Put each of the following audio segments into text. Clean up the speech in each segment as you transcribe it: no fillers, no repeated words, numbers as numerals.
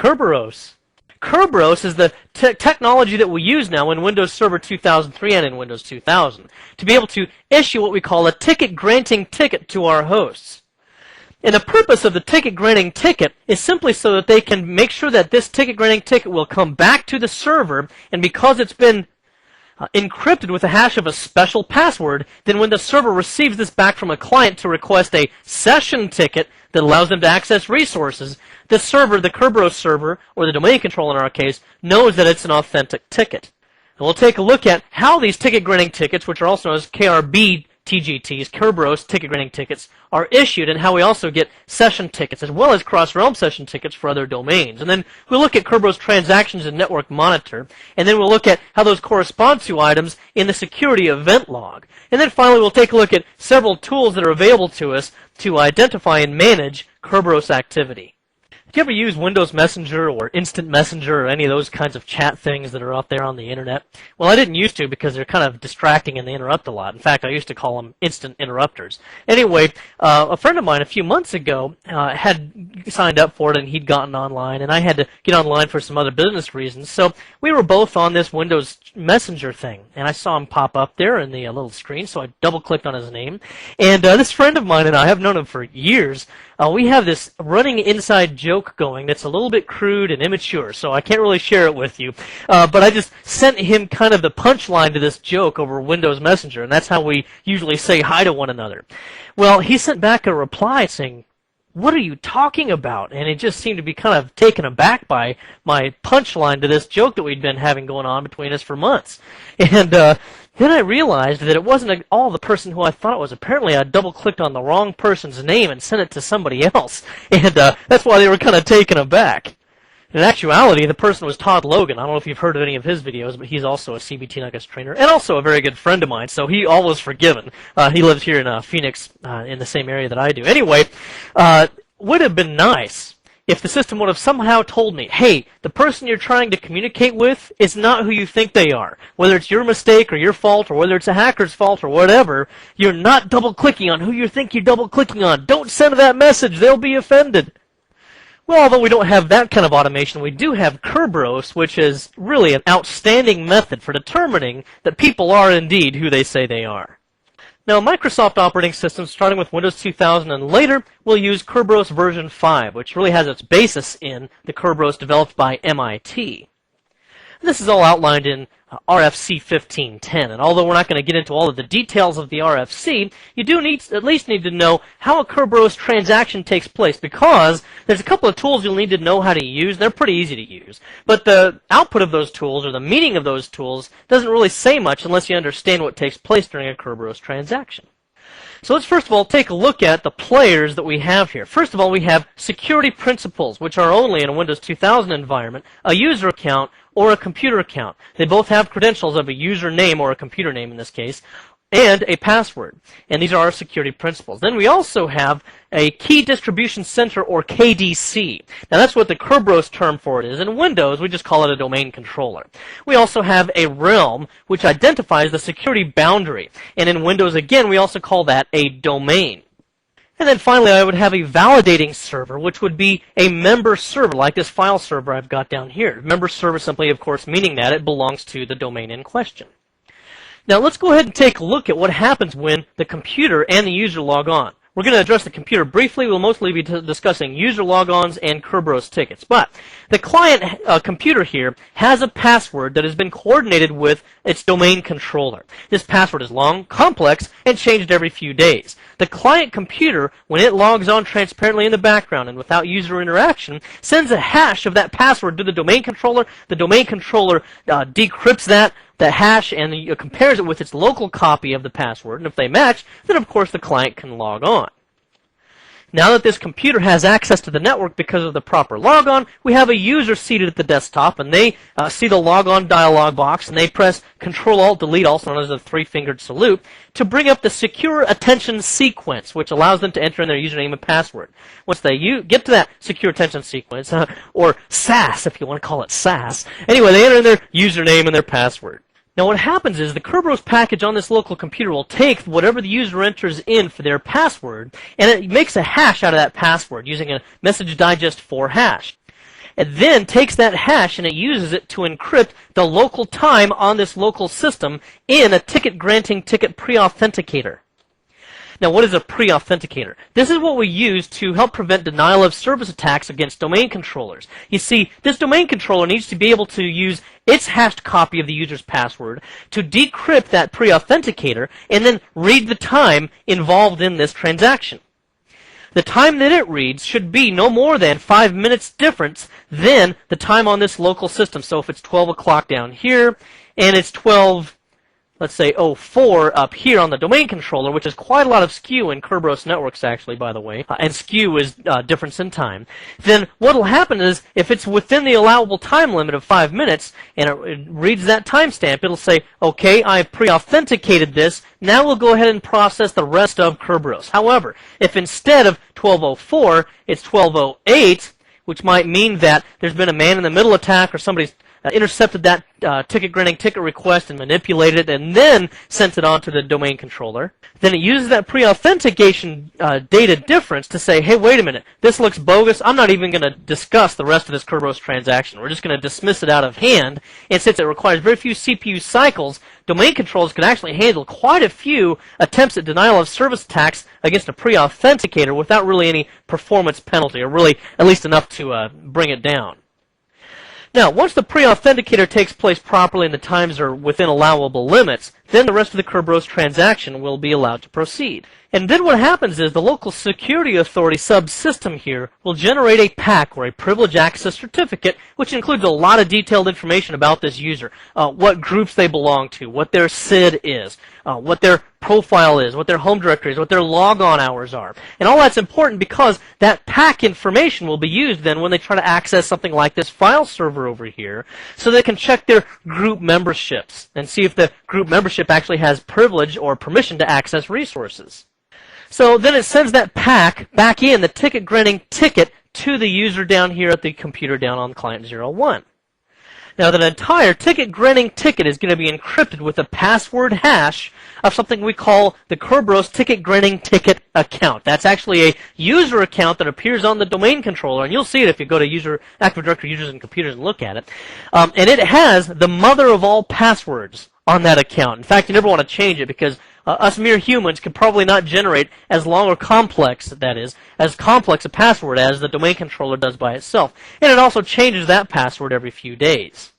Kerberos. Kerberos is the technology that we use now in Windows Server 2003 and in Windows 2000 to be able to issue what we call a ticket-granting ticket to our hosts. And the purpose of the ticket-granting ticket is simply so that they can make sure that this ticket-granting ticket will come back to the server, and because it's been encrypted with a hash of a special password, then when the server receives this back from a client to request a session ticket that allows them to access resources, the server, the Kerberos server, or the domain controller in our case, knows that it's an authentic ticket. And we'll take a look at how these ticket-granting tickets, which are also known as KRB TGTs, Kerberos ticket-granting tickets, are issued, and how we also get session tickets, as well as cross-realm session tickets for other domains. And then we'll look at Kerberos transactions and network monitor, and then we'll look at how those correspond to items in the security event log. And then finally we'll take a look at several tools that are available to us to identify and manage Kerberos activity. Do you ever use Windows Messenger or Instant Messenger or any of those kinds of chat things that are out there on the internet? Well, I didn't used to because they're kind of distracting and they interrupt a lot. In fact, I used to call them instant interrupters. Anyway, a friend of mine a few months ago had signed up for it and he'd gotten online, and I had to get online for some other business reasons. So we were both on this Windows Messenger thing, and I saw him pop up there in the little screen, so I double-clicked on his name. And this friend of mine and I have known him for years. We have this running inside joke going that's a little bit crude and immature, so I can't really share it with you. But I just sent him kind of the punchline to this joke over Windows Messenger, and that's how we usually say hi to one another. Well, he sent back a reply saying, "What are you talking about?" And it just seemed to be kind of taken aback by my punchline to this joke that we'd been having going on between us for months. And then I realized that it wasn't at all the person who I thought it was. Apparently I double-clicked on the wrong person's name and sent it to somebody else. And that's why they were kind of taken aback. In actuality, the person was Todd Logan. I don't know if you've heard of any of his videos, but he's also a CBT Nuggets trainer and also a very good friend of mine, so he all was forgiven. He lives here in Phoenix, in the same area that I do. Anyway, would have been nice if the system would have somehow told me, hey, the person you're trying to communicate with is not who you think they are. Whether it's your mistake or your fault, or whether it's a hacker's fault or whatever, you're not double-clicking on who you think you're double-clicking on. Don't send that message. They'll be offended. Well, although we don't have that kind of automation, we do have Kerberos, which is really an outstanding method for determining that people are indeed who they say they are. Now, Microsoft operating systems, starting with Windows 2000 and later, will use Kerberos version 5, which really has its basis in the Kerberos developed by MIT. And this is all outlined in RFC 1510, and although we're not going to get into all of the details of the RFC, you do at least need to know how a Kerberos transaction takes place, because there's a couple of tools you'll need to know how to use. They're pretty easy to use, but the output of those tools, or the meaning of those tools, doesn't really say much unless you understand what takes place during a Kerberos transaction. So let's first of all take a look at the players that we have here. First of all, we have security principals, which are only in a Windows 2000 environment, a user account, or a computer account. They both have credentials of a username, or a computer name in this case, and a password. And these are our security principals. Then we also have a Key Distribution Center, or KDC. Now that's what the Kerberos term for it is. In Windows, we just call it a domain controller. We also have a realm, which identifies the security boundary. And in Windows, again, we also call that a domain. And then finally, I would have a validating server, which would be a member server, like this file server I've got down here. Member server simply, of course, meaning that it belongs to the domain in question. Now, let's go ahead and take a look at what happens when the computer and the user log on. We're going to address the computer briefly. We'll mostly be discussing user logons and Kerberos tickets. But the client computer here has a password that has been coordinated with its domain controller. This password is long, complex, and changed every few days. The client computer, when it logs on transparently in the background and without user interaction, sends a hash of that password to the domain controller. The domain controller decrypts that hash and compares it with its local copy of the password, and if they match, then of course the client can log on. Now that this computer has access to the network because of the proper logon, we have a user seated at the desktop, and they see the logon dialog box, and they press Control-Alt-Delete, also known as the three-fingered salute, to bring up the secure attention sequence, which allows them to enter in their username and password. Once they get to that secure attention sequence, or SAS, if you want to call it SAS, anyway, they enter in their username and their password. Now what happens is the Kerberos package on this local computer will take whatever the user enters in for their password, and it makes a hash out of that password using a message digest 4 hash. It then takes that hash and it uses it to encrypt the local time on this local system in a ticket-granting ticket pre-authenticator. Now, what is a pre-authenticator? This is what we use to help prevent denial of service attacks against domain controllers. You see, this domain controller needs to be able to use its hashed copy of the user's password to decrypt that pre-authenticator and then read the time involved in this transaction. The time that it reads should be no more than 5 minutes difference than the time on this local system. So if it's 12 o'clock down here and it's 12, let's say 04 up here on the domain controller, which is quite a lot of skew in Kerberos networks actually, by the way, and skew is difference in time, then what will happen is if it's within the allowable time limit of 5 minutes and it reads that timestamp, it'll say, okay, I've pre-authenticated this, now we'll go ahead and process the rest of Kerberos. However, if instead of 1204, it's 1208, which might mean that there's been a man-in-the-middle attack or somebody's intercepted that ticket-granting ticket request and manipulated it and then sent it on to the domain controller. Then it uses that pre-authentication data difference to say, hey, wait a minute, this looks bogus. I'm not even going to discuss the rest of this Kerberos transaction. We're just going to dismiss it out of hand. And since it requires very few CPU cycles, domain controllers can actually handle quite a few attempts at denial of service attacks against a pre-authenticator without really any performance penalty, or really at least enough to bring it down. Now, once the pre-authenticator takes place properly and the times are within allowable limits, then the rest of the Kerberos transaction will be allowed to proceed. And then what happens is the local security authority subsystem here will generate a PAC, or a privilege access certificate, which includes a lot of detailed information about this user, what groups they belong to, what their SID is, what their profile is, what their home directory is, what their logon hours are. And all that's important because that PAC information will be used then when they try to access something like this file server over here, so they can check their group memberships and see if the group membership actually has privilege or permission to access resources. So then it sends that PAC back in, the ticket-granting ticket, to the user down here at the computer down on client 01. Now, that entire ticket-granting ticket is going to be encrypted with a password hash of something we call the Kerberos ticket-granting ticket account. That's actually a user account that appears on the domain controller, and you'll see it if you go to Active Directory Users and Computers and look at it. And it has the mother of all passwords on that account. In fact, you never want to change it because us mere humans can probably not generate as long or complex, that is, as complex a password as the domain controller does by itself. And it also changes that password every few days.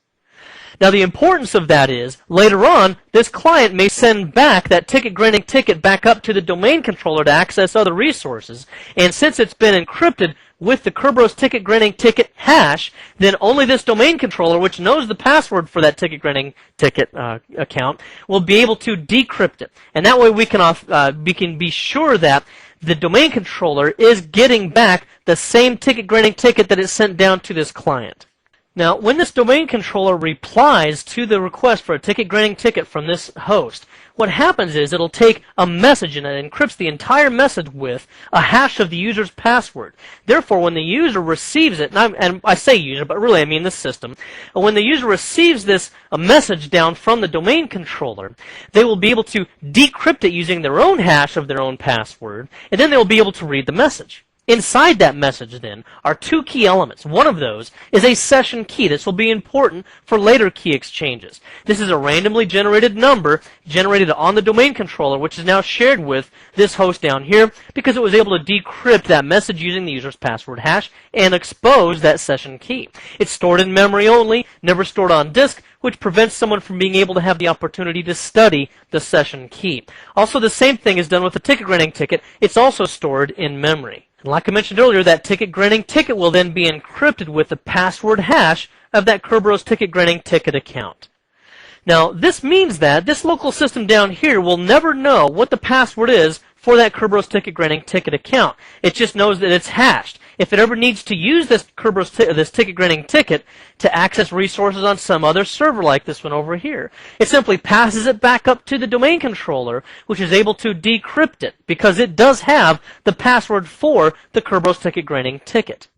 Now, the importance of that is, later on, this client may send back that ticket-granting ticket back up to the domain controller to access other resources. And since it's been encrypted with the Kerberos ticket-granting ticket hash, then only this domain controller, which knows the password for that ticket-granting ticket account, will be able to decrypt it. And that way we can be sure that the domain controller is getting back the same ticket-granting ticket that it sent down to this client. Now, when this domain controller replies to the request for a ticket-granting ticket from this host, what happens is it'll take a message and it encrypts the entire message with a hash of the user's password. Therefore, when the user receives it, and I say user, but really I mean the system, when the user receives this message down from the domain controller, they will be able to decrypt it using their own hash of their own password, and then they will be able to read the message. Inside that message, then, are two key elements. One of those is a session key. This will be important for later key exchanges. This is a randomly generated number generated on the domain controller, which is now shared with this host down here because it was able to decrypt that message using the user's password hash and expose that session key. It's stored in memory only, never stored on disk, which prevents someone from being able to have the opportunity to study the session key. Also, the same thing is done with the ticket-granting ticket. It's also stored in memory. And like I mentioned earlier, that ticket-granting ticket will then be encrypted with the password hash of that Kerberos ticket-granting ticket account. Now, this means that this local system down here will never know what the password is for that Kerberos ticket-granting ticket account. It just knows that it's hashed. If it ever needs to use this this ticket-granting ticket to access resources on some other server like this one over here, it simply passes it back up to the domain controller, which is able to decrypt it because it does have the password for the Kerberos ticket-granting ticket.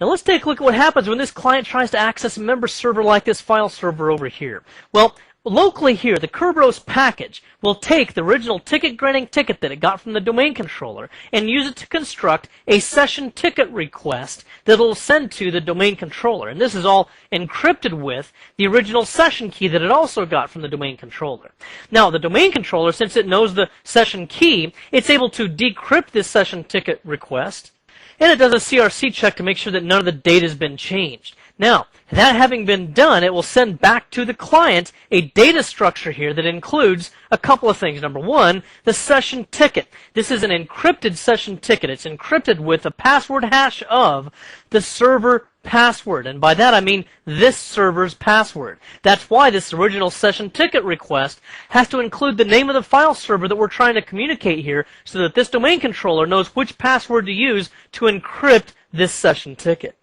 Now let's take a look at what happens when this client tries to access a member server like this file server over here. Well, locally here, the Kerberos package will take the original ticket granting ticket that it got from the domain controller and use it to construct a session ticket request that it'll send to the domain controller. And this is all encrypted with the original session key that it also got from the domain controller. Now, the domain controller, since it knows the session key, it's able to decrypt this session ticket request, and it does a CRC check to make sure that none of the data has been changed. Now, that having been done, it will send back to the client a data structure here that includes a couple of things. Number one, the session ticket. This is an encrypted session ticket. It's encrypted with a password hash of the server password. And by that I mean this server's password. That's why this original session ticket request has to include the name of the file server that we're trying to communicate here so that this domain controller knows which password to use to encrypt this session ticket.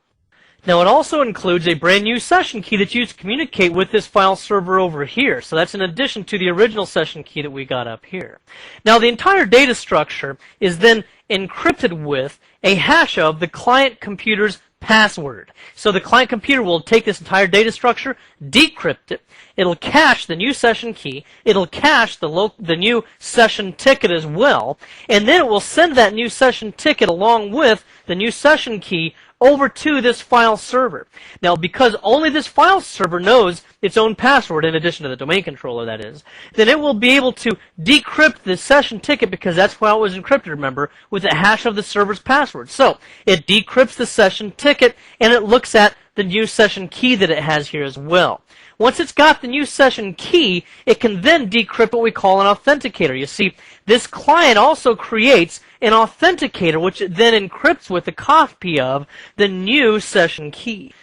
Now, it also includes a brand new session key that's used to communicate with this file server over here. So that's in addition to the original session key that we got up here. Now, the entire data structure is then encrypted with a hash of the client computer's password. So the client computer will take this entire data structure, decrypt it, it'll cache the new session key, it'll cache the new session ticket as well, and then it will send that new session ticket along with the new session key over to this file server. Now, because only this file server knows its own password, in addition to the domain controller, that is, then it will be able to decrypt the session ticket, because that's how it was encrypted, remember, with the hash of the server's password. So, it decrypts the session ticket, and it looks at the new session key that it has here as well. Once it's got the new session key, it can then decrypt what we call an authenticator. You see, this client also creates an authenticator, which it then encrypts with a copy of the new session key.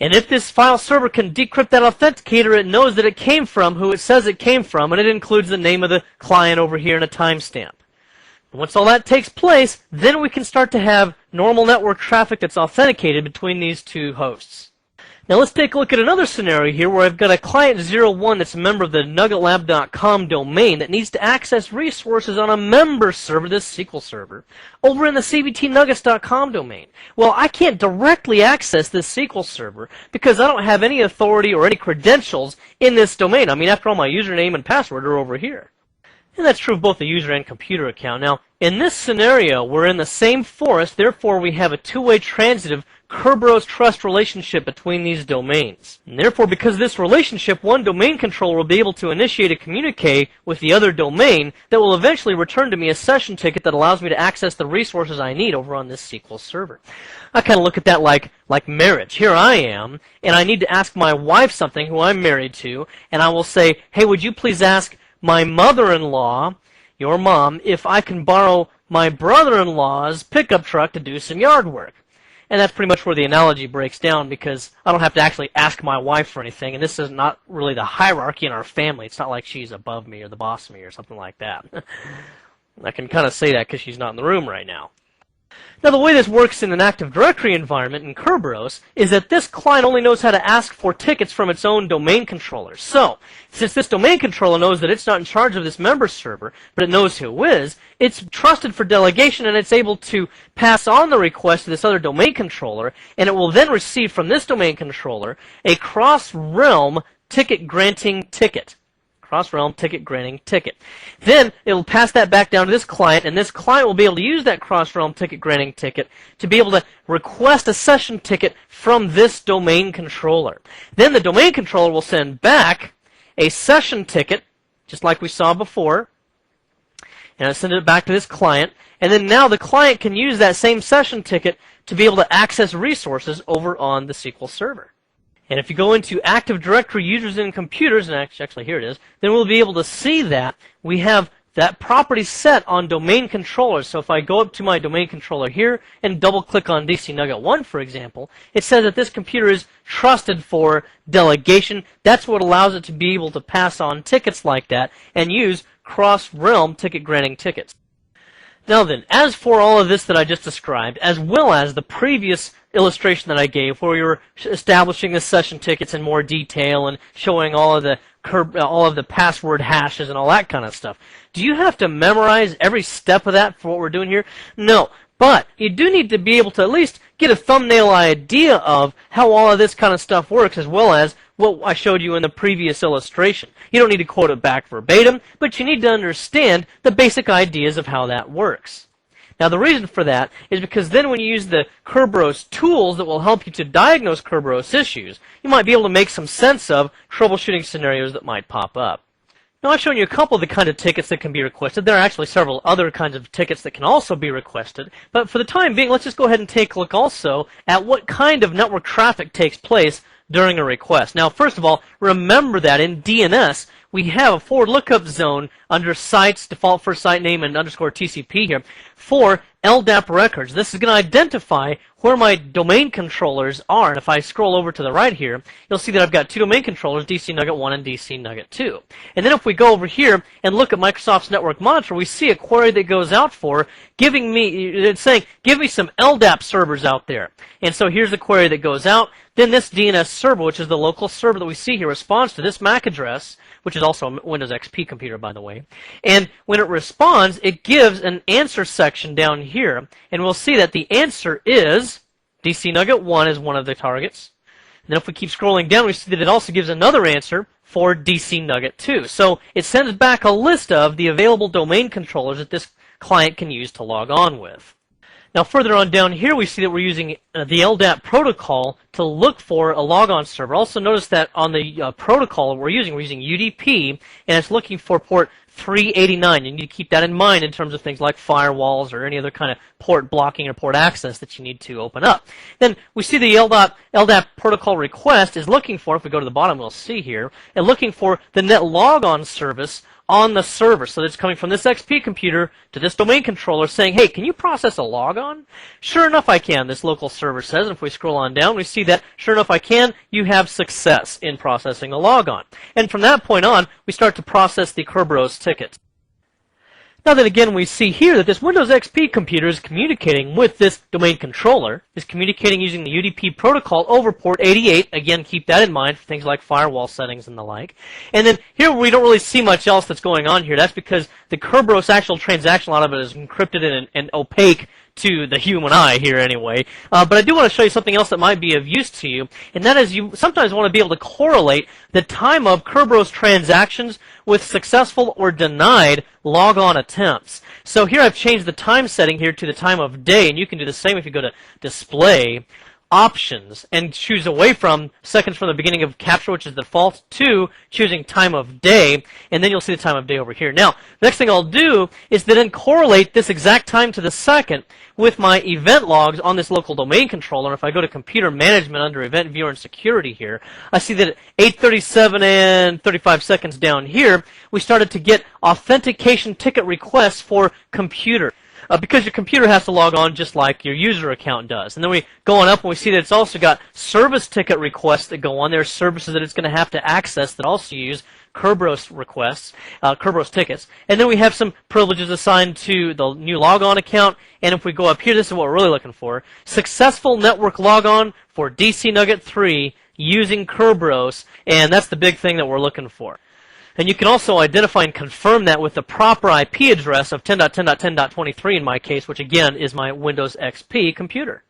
And if this file server can decrypt that authenticator, it knows that it came from who it says it came from, and it includes the name of the client over here and a timestamp. Once all that takes place, then we can start to have normal network traffic that's authenticated between these two hosts. Now let's take a look at another scenario here where I've got a client 01 that's a member of the nuggetlab.com domain that needs to access resources on a member server, this SQL server, over in the cbtnuggets.com domain. Well, I can't directly access this SQL server because I don't have any authority or any credentials in this domain. I mean, after all, my username and password are over here. And that's true of both the user and computer account. Now, in this scenario, we're in the same forest, therefore we have a two-way transitive Kerberos trust relationship between these domains. And therefore, because of this relationship, one domain controller will be able to initiate a communique with the other domain that will eventually return to me a session ticket that allows me to access the resources I need over on this SQL server. I kind of look at that like marriage. Here I am, and I need to ask my wife something, who I'm married to, and I will say, hey, would you please ask my mother-in-law, your mom, if I can borrow my brother-in-law's pickup truck to do some yard work. And that's pretty much where the analogy breaks down, because I don't have to actually ask my wife for anything, and this is not really the hierarchy in our family. It's not like she's above me or the boss of me or something like that. I can kind of say that because she's not in the room right now. Now, the way this works in an Active Directory environment in Kerberos is that this client only knows how to ask for tickets from its own domain controller. So, since this domain controller knows that it's not in charge of this member server, but it knows who is, it's trusted for delegation, and it's able to pass on the request to this other domain controller, and it will then receive from this domain controller a cross-realm ticket-granting ticket. Cross-realm ticket-granting ticket. Then it'll pass that back down to this client, and this client will be able to use that cross-realm ticket-granting ticket to be able to request a session ticket from this domain controller. Then the domain controller will send back a session ticket, just like we saw before, and it'll send it back to this client, and then now the client can use that same session ticket to be able to access resources over on the SQL server. And if you go into Active Directory users and computers, and actually here it is, then we'll be able to see that we have that property set on domain controllers. So if I go up to my domain controller here and double click on DC Nugget 1, for example, it says that this computer is trusted for delegation. That's what allows it to be able to pass on tickets like that and use cross-realm ticket-granting tickets. Now then, as for all of this that I just described, as well as the previous illustration that I gave, where we were establishing the session tickets in more detail and showing all of the password hashes and all that kind of stuff, do you have to memorize every step of that for what we're doing here? No, but you do need to be able to at least get a thumbnail idea of how all of this kind of stuff works, as well as what I showed you in the previous illustration. You don't need to quote it back verbatim, but you need to understand the basic ideas of how that works. Now the reason for that is because then when you use the Kerberos tools that will help you to diagnose Kerberos issues, you might be able to make some sense of troubleshooting scenarios that might pop up. Now I've shown you a couple of the kind of tickets that can be requested. There are actually several other kinds of tickets that can also be requested. But for the time being, let's just go ahead and take a look also at what kind of network traffic takes place during a request. Now, first of all, remember that in DNS, we have a forward lookup zone under sites, default first site name, and underscore TCP here for LDAP records. This is going to identify where my domain controllers are. And if I scroll over to the right here, you'll see that I've got two domain controllers, DC Nugget 1 and DC Nugget 2. And then if we go over here and look at Microsoft's Network Monitor, we see a query that goes out for giving me, it's saying, give me some LDAP servers out there. And so here's the query that goes out. Then this DNS server, which is the local server that we see here, responds to this MAC address, which is also a Windows XP computer, by the way. And when it responds, it gives an answer section down here. And we'll see that the answer is DC Nugget 1 is one of the targets. And then if we keep scrolling down, we see that it also gives another answer for DC Nugget 2. So it sends back a list of the available domain controllers that this client can use to log on with. Now further on down here, we see that we're using the LDAP protocol to look for a logon server. Also notice that on the protocol we're using UDP, and it's looking for port 389. You need to keep that in mind in terms of things like firewalls or any other kind of port blocking or port access that you need to open up. Then we see the LDAP protocol request is looking for, if we go to the bottom we'll see here, and looking for the net logon service on the server. So it's coming from this XP computer to this domain controller saying, hey, can you process a logon? Sure enough I can, this local server says. And if we scroll on down, we see that, sure enough I can, you have success in processing a logon. And from that point on, we start to process the Kerberos tickets. Now then again, we see here that this Windows XP computer is communicating with this domain controller, is communicating using the UDP protocol over port 88. Again, keep that in mind for things like firewall settings and the like. And then here we don't really see much else that's going on here. That's because the Kerberos actual transaction, a lot of it is encrypted and opaque to the human eye here anyway. But I do want to show you something else that might be of use to you, and that is you sometimes want to be able to correlate the time of Kerberos transactions with successful or denied logon attempts. So here I've changed the time setting here to the time of day, and you can do the same if you go to Display, Options, and choose away from seconds from the beginning of capture, which is the default, to choosing time of day, and then you'll see the time of day over here. Now, the next thing I'll do is to then correlate this exact time to the second with my event logs on this local domain controller. If I go to Computer Management under Event Viewer and Security here, I see that at 8:37 and 35 seconds down here, we started to get authentication ticket requests for computer. Because your computer has to log on just like your user account does. And then we go on up and we see that it's also got service ticket requests that go on. There are services that it's going to have to access that also use Kerberos requests, Kerberos tickets. And then we have some privileges assigned to the new logon account. And if we go up here, this is what we're really looking for. Successful network logon for DC Nugget 3 using Kerberos. And that's the big thing that we're looking for. And you can also identify and confirm that with the proper IP address of 10.10.10.23 in my case, which again is my Windows XP computer.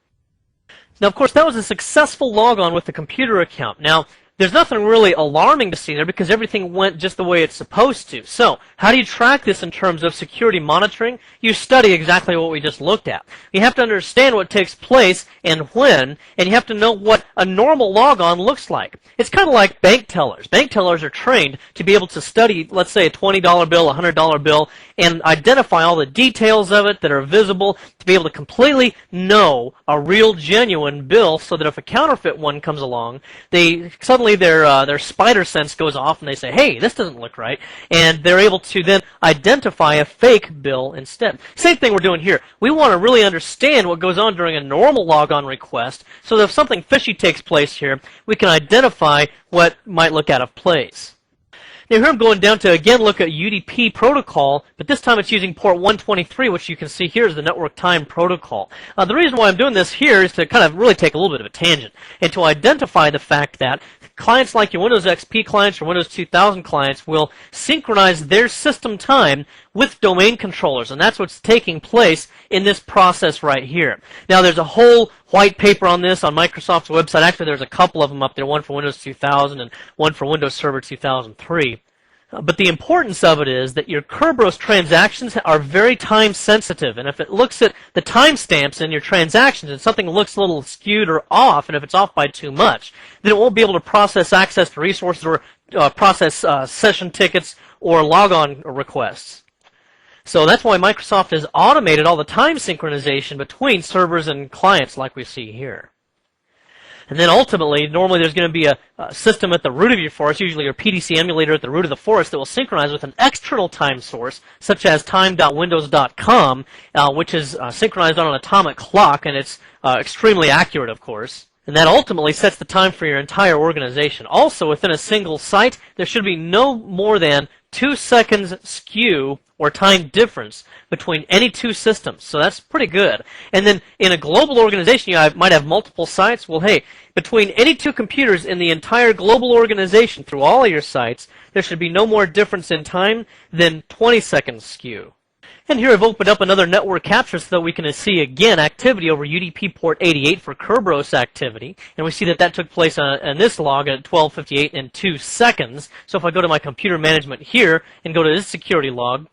Now, of course, that was a successful logon with the computer account. Now, there's nothing really alarming to see there because everything went just the way it's supposed to. So, how do you track this in terms of security monitoring? You study exactly what we just looked at. You have to understand what takes place and when, and you have to know what a normal logon looks like. It's kind of like bank tellers. Bank tellers are trained to be able to study, let's say, a $20 bill, a $100 bill, and identify all the details of it that are visible to be able to completely know a real, genuine bill so that if a counterfeit one comes along, they suddenly their spider sense goes off and they say, hey, this doesn't look right, and they're able to then identify a fake bill instead. Same thing we're doing here. We want to really understand what goes on during a normal logon request so that if something fishy takes place here, we can identify what might look out of place. Now here I'm going down to, again, look at UDP protocol, but this time it's using port 123, which you can see here is the network time protocol. The reason why I'm doing this here is to kind of really take a little bit of a tangent and to identify the fact that clients like your Windows XP clients or Windows 2000 clients will synchronize their system time with domain controllers, and that's what's taking place in this process right here. Now, there's a whole white paper on this on Microsoft's website. Actually, there's a couple of them up there, one for Windows 2000 and one for Windows Server 2003. But the importance of it is that your Kerberos transactions are very time sensitive, and if it looks at the timestamps in your transactions and something looks a little skewed or off, and if it's off by too much, then it won't be able to process access to resources or process session tickets or logon requests. So that's why Microsoft has automated all the time synchronization between servers and clients like we see here. And then ultimately, normally there's going to be a system at the root of your forest, usually your PDC emulator at the root of the forest, that will synchronize with an external time source, such as time.windows.com, which is synchronized on an atomic clock, and it's extremely accurate, of course. And that ultimately sets the time for your entire organization. Also, within a single site, there should be no more than 2 seconds skew or time difference between any two systems. So that's pretty good. And then in a global organization, you might have multiple sites. Well, hey, between any two computers in the entire global organization through all of your sites, there should be no more difference in time than 20 seconds skew. And here I've opened up another network capture so that we can see again activity over UDP port 88 for Kerberos activity. And we see that that took place in this log at 12:58 and 2 seconds. So if I go to my computer management here and go to this security log,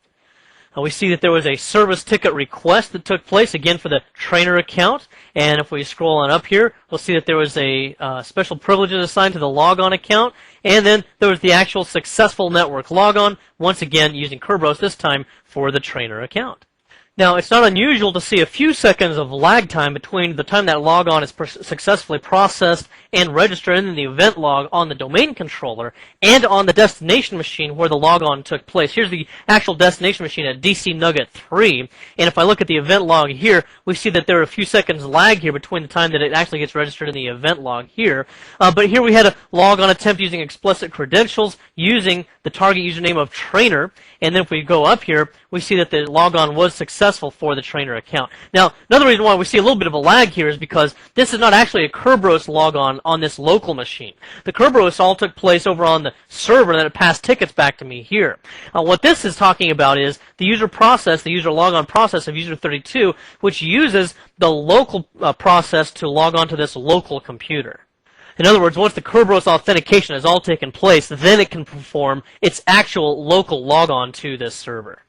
we see that there was a service ticket request that took place, again, for the trainer account. And if we scroll on up here, we'll see that there was a special privileges assigned to the logon account. And then there was the actual successful network logon, once again using Kerberos, this time for the trainer account. Now, it's not unusual to see a few seconds of lag time between the time that logon is successfully processed and registered in the event log on the domain controller and on the destination machine where the logon took place. Here's the actual destination machine at DC Nugget 3, and if I look at the event log here, we see that there are a few seconds lag here between the time that it actually gets registered in the event log here. But here we had a logon attempt using explicit credentials using the target username of trainer, and then if we go up here, we see that the logon was successful for the trainer account. Now, another reason why we see a little bit of a lag here is because this is not actually a Kerberos logon on this local machine. The Kerberos all took place over on the server, and then it passed tickets back to me here. What this is talking about is the user process, the user logon process of user 32, which uses the local process to log on to this local computer. In other words, once the Kerberos authentication has all taken place, then it can perform its actual local logon to this server.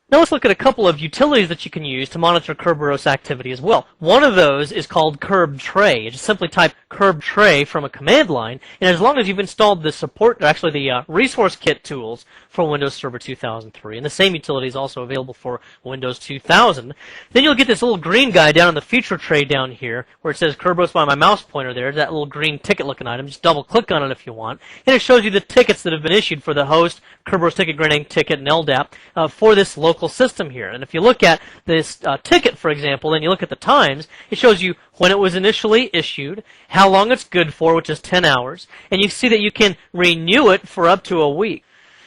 Now let's look at a couple of utilities that you can use to monitor Kerberos activity as well. One of those is called KerbTray. You just simply type KerbTray from a command line, and as long as you've installed the support, or actually the resource kit tools for Windows Server 2003, and the same utility is also available for Windows 2000, then you'll get this little green guy down on the feature tray down here where it says Kerberos by my mouse pointer there, that little green ticket looking item. Just double click on it if you want, and it shows you the tickets that have been issued for the host, Kerberos ticket granting ticket, and LDAP for this local system here. And if you look at this ticket, for example, and you look at the times, it shows you when it was initially issued, how long it's good for, which is 10 hours, and you see that you can renew it for up to a week.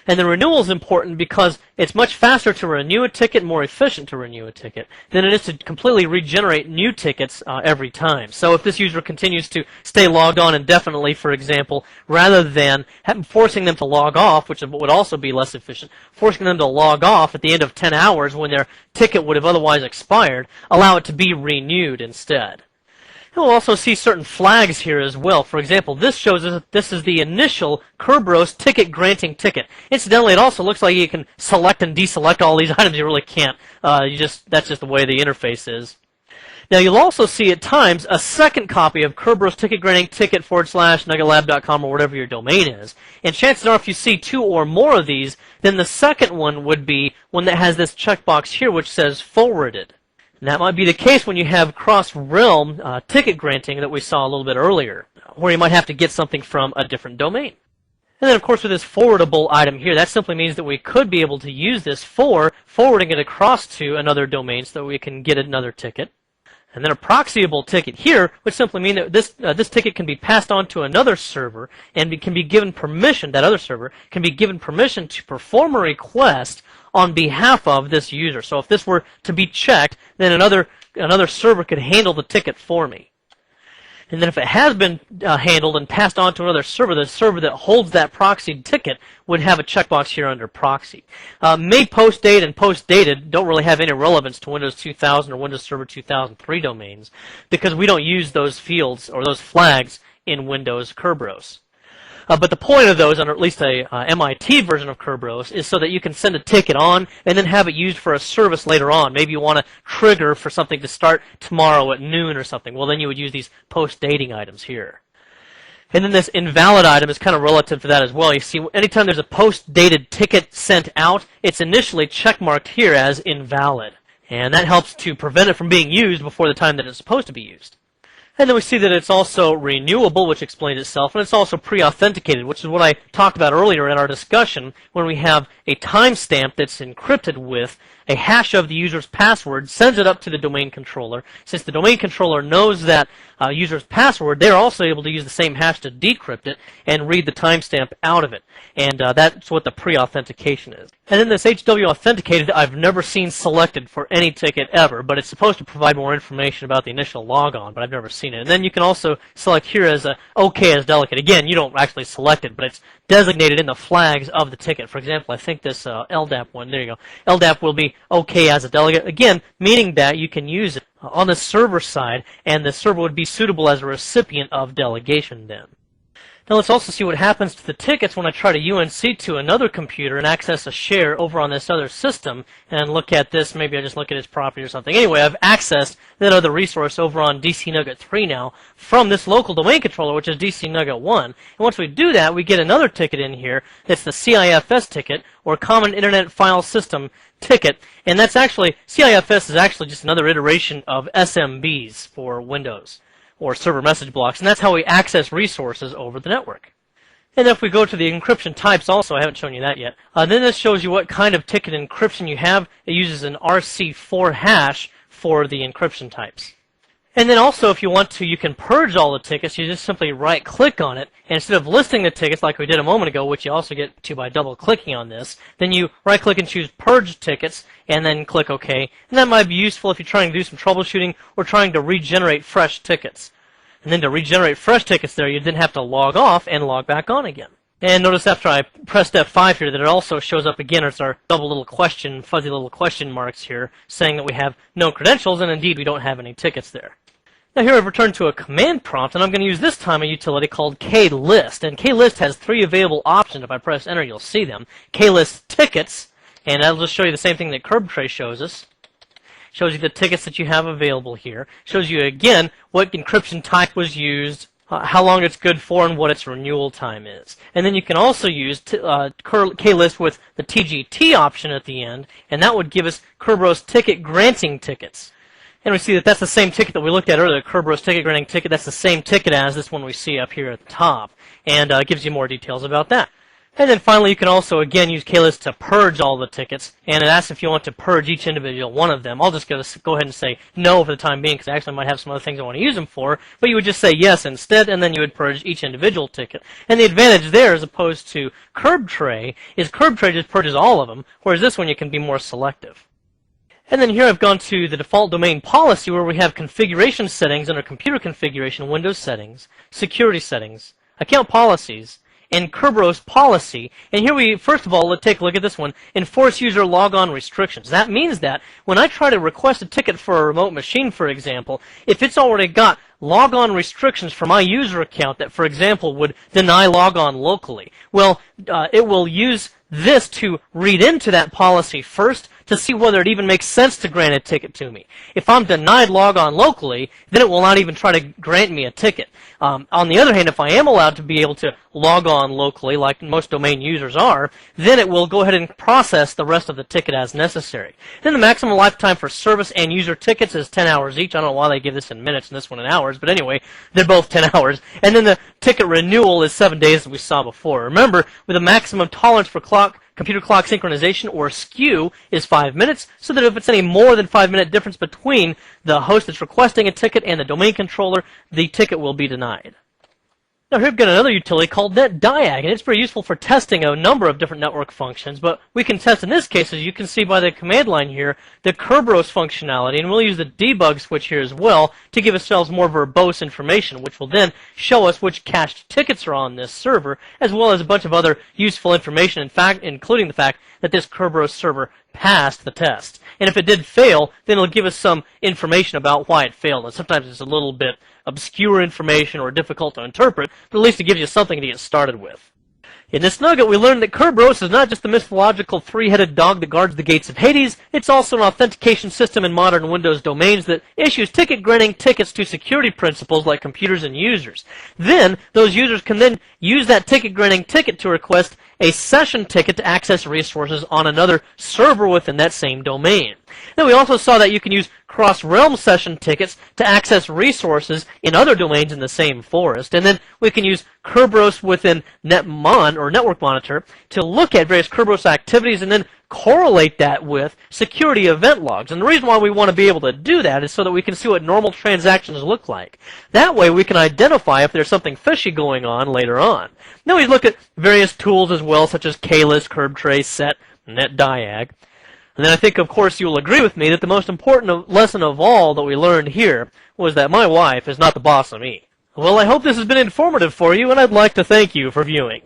And the renewal is important because it's much faster to renew a ticket, more efficient to renew a ticket, than it is to completely regenerate new tickets every time. So if this user continues to stay logged on indefinitely, for example, rather than forcing them to log off, which would also be less efficient, forcing them to log off at the end of 10 hours when their ticket would have otherwise expired, allow it to be renewed instead. You'll also see certain flags here as well. For example, this shows us that this is the initial Kerberos ticket granting ticket. Incidentally, it also looks like you can select and deselect all these items. You really can't. That's just the way the interface is. Now, you'll also see at times a second copy of Kerberos ticket granting ticket /nuggetlab.com or whatever your domain is. And chances are if you see two or more of these, then the second one would be one that has this checkbox here which says forwarded. And that might be the case when you have cross-realm ticket granting that we saw a little bit earlier, where you might have to get something from a different domain. And then, of course, with this forwardable item here, that simply means that we could be able to use this for forwarding it across to another domain so that we can get another ticket. And then a proxyable ticket here would simply mean that this ticket can be passed on to another server and can be given permission, that other server can be given permission to perform a request on behalf of this user. So if this were to be checked, then another server could handle the ticket for me. And then if it has been handled and passed on to another server, the server that holds that proxied ticket would have a checkbox here under proxy. May post date and post dated don't really have any relevance to Windows 2000 or Windows Server 2003 domains because we don't use those fields or those flags in Windows Kerberos. But the point of those, under at least a MIT version of Kerberos, is so that you can send a ticket on and then have it used for a service later on. Maybe you want to trigger for something to start tomorrow at noon or something. Well, then you would use these post-dating items here. And then this invalid item is kind of relative to that as well. You see, anytime there's a post-dated ticket sent out, it's initially checkmarked here as invalid. And that helps to prevent it from being used before the time that it's supposed to be used. And then we see that it's also renewable, which explains itself, and it's also pre-authenticated, which is what I talked about earlier in our discussion when we have a timestamp that's encrypted with a hash of the user's password, sends it up to the domain controller. Since the domain controller knows that user's password, they're also able to use the same hash to decrypt it and read the timestamp out of it. And that's what the pre-authentication is. And then this HW authenticated, I've never seen selected for any ticket ever, but it's supposed to provide more information about the initial logon, but I've never seen it. And then you can also select here as a OK as delegate. Again, you don't actually select it, but it's designated in the flags of the ticket. For example, I think this LDAP one, there you go. LDAP will be OK as a delegate. Again, meaning that you can use it on the server side, and the server would be suitable as a recipient of delegation then. Now let's also see what happens to the tickets when I try to UNC to another computer and access a share over on this other system and look at this. Maybe I just look at its property or something. Anyway, I've accessed that other resource over on DC Nugget 3 now from this local domain controller, which is DC Nugget 1. And once we do that, we get another ticket in here that's the CIFS ticket, or Common Internet File System ticket. And that's actually, CIFS is actually just another iteration of SMBs for Windows, or server message blocks, and that's how we access resources over the network. And if we go to the encryption types also, I haven't shown you that yet, then this shows you what kind of ticket encryption you have. It uses an RC4 hash for the encryption types. And then also, if you want to, you can purge all the tickets. You just simply right-click on it, and instead of listing the tickets like we did a moment ago, which you also get to by double-clicking on this, then you right-click and choose Purge Tickets, and then click OK. And that might be useful if you're trying to do some troubleshooting or trying to regenerate fresh tickets. And then to regenerate fresh tickets there, you then have to log off and log back on again. And notice after I pressed F5 here that it also shows up again as our double little question, fuzzy little question marks here, saying that we have no credentials, and indeed we don't have any tickets there. Now here I've returned to a command prompt, and I'm going to use this time a utility called klist. And klist has three available options. If I press enter, you'll see them. Klist tickets, and that'll just show you the same thing that KerbTray shows us. Shows you the tickets that you have available here. Shows you again what encryption type was used, how long it's good for, and what its renewal time is. And then you can also use klist with the TGT option at the end, and that would give us Kerberos ticket granting tickets. And we see that that's the same ticket that we looked at earlier, the Kerberos ticket granting ticket. That's the same ticket as this one we see up here at the top, and it gives you more details about that. And then finally, you can also, again, use klist to purge all the tickets, and it asks if you want to purge each individual one of them. I'll just go ahead and say no for the time being, because I actually might have some other things I want to use them for, but you would just say yes instead, and then you would purge each individual ticket. And the advantage there, as opposed to KerbTray, is KerbTray just purges all of them, whereas this one you can be more selective. And then here I've gone to the default domain policy, where we have configuration settings under computer configuration, Windows settings, security settings, account policies, and Kerberos policy. And here we, first of all, let's take a look at this one, enforce user logon restrictions. That means that when I try to request a ticket for a remote machine, for example, if it's already got logon restrictions for my user account that, for example, would deny logon locally, well, it will use this to read into that policy first to see whether it even makes sense to grant a ticket to me. If I'm denied logon locally, then it will not even try to grant me a ticket. On the other hand, if I am allowed to be able to log on locally, like most domain users are, then it will go ahead and process the rest of the ticket as necessary. Then the maximum lifetime for service and user tickets is 10 hours each. I don't know why they give this in minutes and this one in hours, but anyway, they're both 10 hours. And then the ticket renewal is 7 days, as we saw before. Remember, with a maximum tolerance for computer clock synchronization, or skew, is 5 minutes, so that if it's any more than 5 minute difference between the host that's requesting a ticket and the domain controller, the ticket will be denied. Now here we've got another utility called netdiag, and it's very useful for testing a number of different network functions, but we can test in this case, as you can see by the command line here, the Kerberos functionality, and we'll use the debug switch here as well to give ourselves more verbose information, which will then show us which cached tickets are on this server, as well as a bunch of other useful information, in fact, including the fact that this Kerberos server passed the test. And if it did fail, then it'll give us some information about why it failed. And sometimes it's a little bit obscure information or difficult to interpret, but at least it gives you something to get started with. In this nugget, we learned that Kerberos is not just the mythological three-headed dog that guards the gates of Hades, it's also an authentication system in modern Windows domains that issues ticket-granting tickets to security principals like computers and users. Then, those users can then use that ticket-granting ticket to request a session ticket to access resources on another server within that same domain. Then we also saw that you can use cross-realm session tickets to access resources in other domains in the same forest. And then we can use Kerberos within Netmon, or Network Monitor, to look at various Kerberos activities and then correlate that with security event logs. And the reason why we want to be able to do that is so that we can see what normal transactions look like. That way we can identify if there's something fishy going on later on. Then we look at various tools as well, such as KList, KerbTrace, Set, netdiag. And then I think, of course, you'll agree with me that the most important lesson of all that we learned here was that my wife is not the boss of me. Well, I hope this has been informative for you, and I'd like to thank you for viewing.